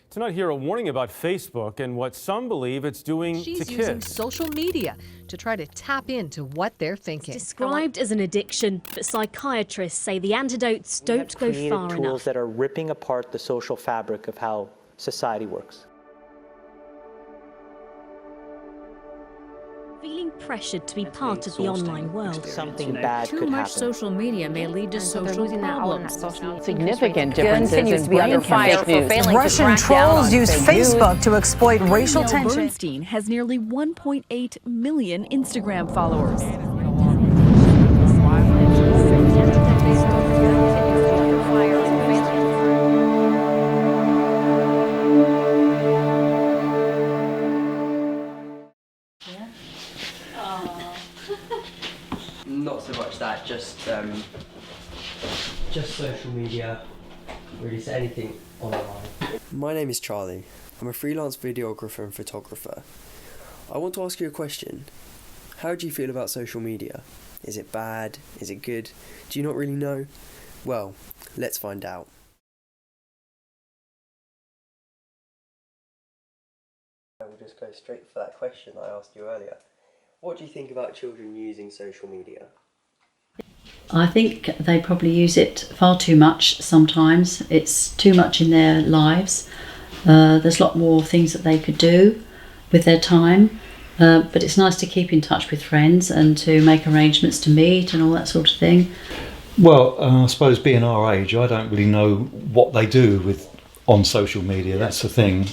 Tonight, here a warning about Facebook and what some believe it's doing to kids. She's using social media to try to tap into what they're thinking. It's described as an addiction, but psychiatrists say the antidotes don't go far tools enough. that are ripping apart the social fabric of how society works. Feeling pressured to be part of the online world. Something bad could Too much happen. social media may lead to social problems. Significant differences continues to be under fire for failing Russian trolls use Facebook to exploit racial tension. Bernstein has nearly 1.8 million Instagram followers. Not so much that, just social media, really anything online. My name is Charlie. I'm a freelance videographer and photographer. I want to ask you a question. How do you feel about social media? Is it bad? Is it good? Do you not really know? Well, let's find out. I will just go straight for that question I asked you earlier. What do you think about children using social media? I think they probably use it far too much sometimes. It's too much in their lives. There's a lot more things that they could do with their time. But it's nice to keep in touch with friends and to make arrangements to meet and all that sort of thing. Well, I suppose being our age, I don't really know what they do on social media. That's the thing.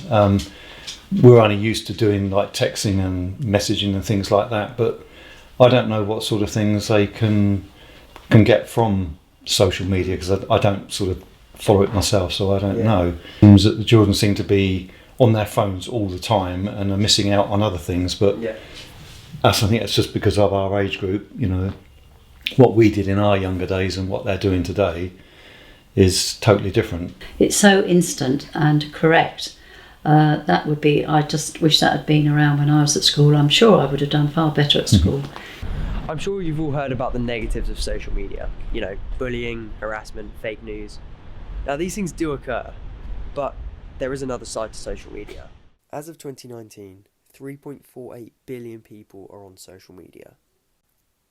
We're only used to doing like texting and messaging and things like that, but I don't know what sort of things they can get from social media because I don't sort of follow it myself, so I don't know. That the children seem to be on their phones all the time and are missing out on other things, but I think it's just because of our age group. You know, what we did in our younger days and what they're doing today is totally different. It's so instant and correct. I just wish that had been around when I was at school. I'm sure I would have done far better at school. I'm sure you've all heard about the negatives of social media. You know, bullying, harassment, fake news. Now these things do occur, but there is another side to social media. As of 2019, 3.48 billion people are on social media.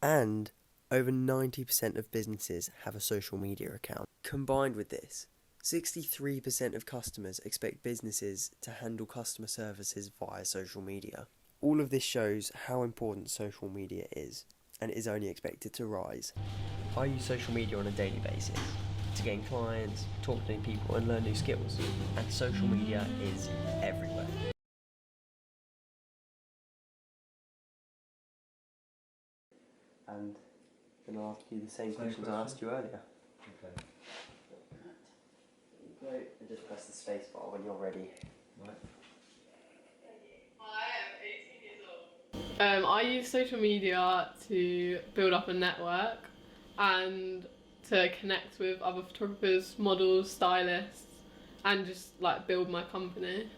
And over 90% of businesses have a social media account. Combined with this, 63% of customers expect businesses to handle customer services via social media. All of this shows how important social media is, and it is only expected to rise. I use social media on a daily basis to gain clients, talk to new people and learn new skills, and social media is everywhere. And I'm going to ask you the same questions I asked you earlier. Okay. And just press the space bar when you're ready. Right. I use social media to build up a network and to connect with other photographers, models, stylists, and just like build my company.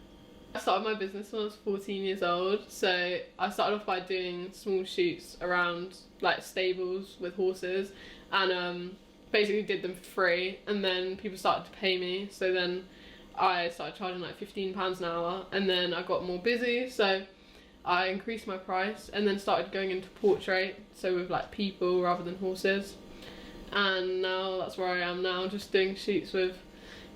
I started my business when I was 14 years old, so I started off by doing small shoots around like stables with horses, and basically did them for free, and then people started to pay me, so then I started charging like £15 an hour, and then I got more busy, so I increased my price and then started going into portrait, so with like people rather than horses, and now that's where I am now, just doing shoots with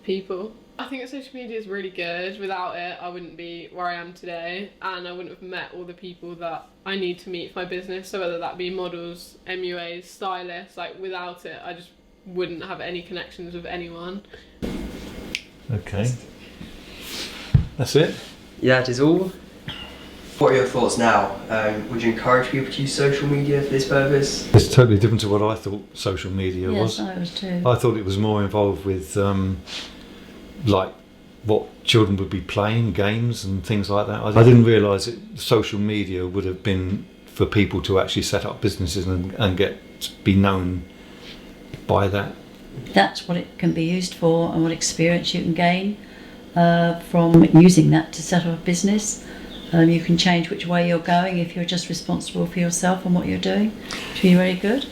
people. I think that social media is really good. Without it, I wouldn't be where I am today, and I wouldn't have met all the people that I need to meet for my business, so whether that be models, MUAs, stylists, like without it I just wouldn't have any connections with anyone. Okay. That's it? Yeah, that is all. What are your thoughts now? Would you encourage people to use social media for this purpose? It's totally different to what I thought social media was. Yes, I was too. I thought it was more involved with like what children would be playing, games and things like that. I didn't realise that social media would have been for people to actually set up businesses and be known by that. That's what it can be used for and what experience you can gain from using that to set up a business. You can change which way you're going if you're just responsible for yourself and what you're doing. It's really, really good.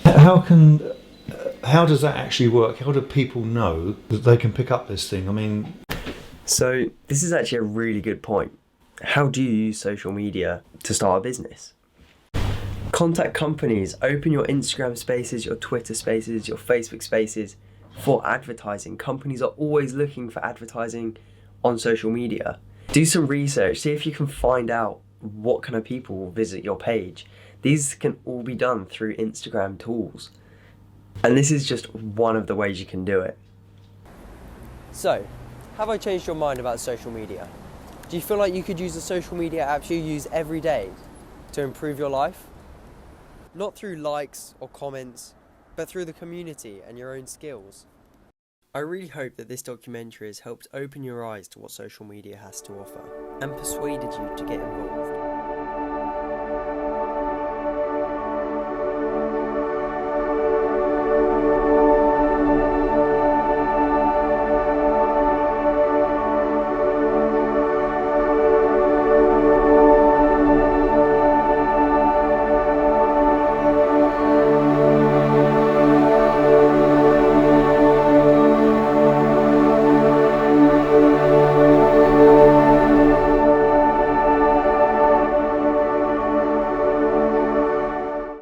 How does that actually work? How do people know that they can pick up this thing? I mean, So this is actually a really good point. How do you use social media to start a business? Contact companies, open your Instagram spaces, your Twitter spaces, your Facebook spaces for advertising. Companies are always looking for advertising on social media. Do some research, see if you can find out what kind of people will visit your page. These can all be done through Instagram tools. And this is just one of the ways you can do it. So, have I changed your mind about social media? Do you feel like you could use the social media apps you use every day to improve your life? Not through likes or comments, but through the community and your own skills. I really hope that this documentary has helped open your eyes to what social media has to offer and persuaded you to get involved.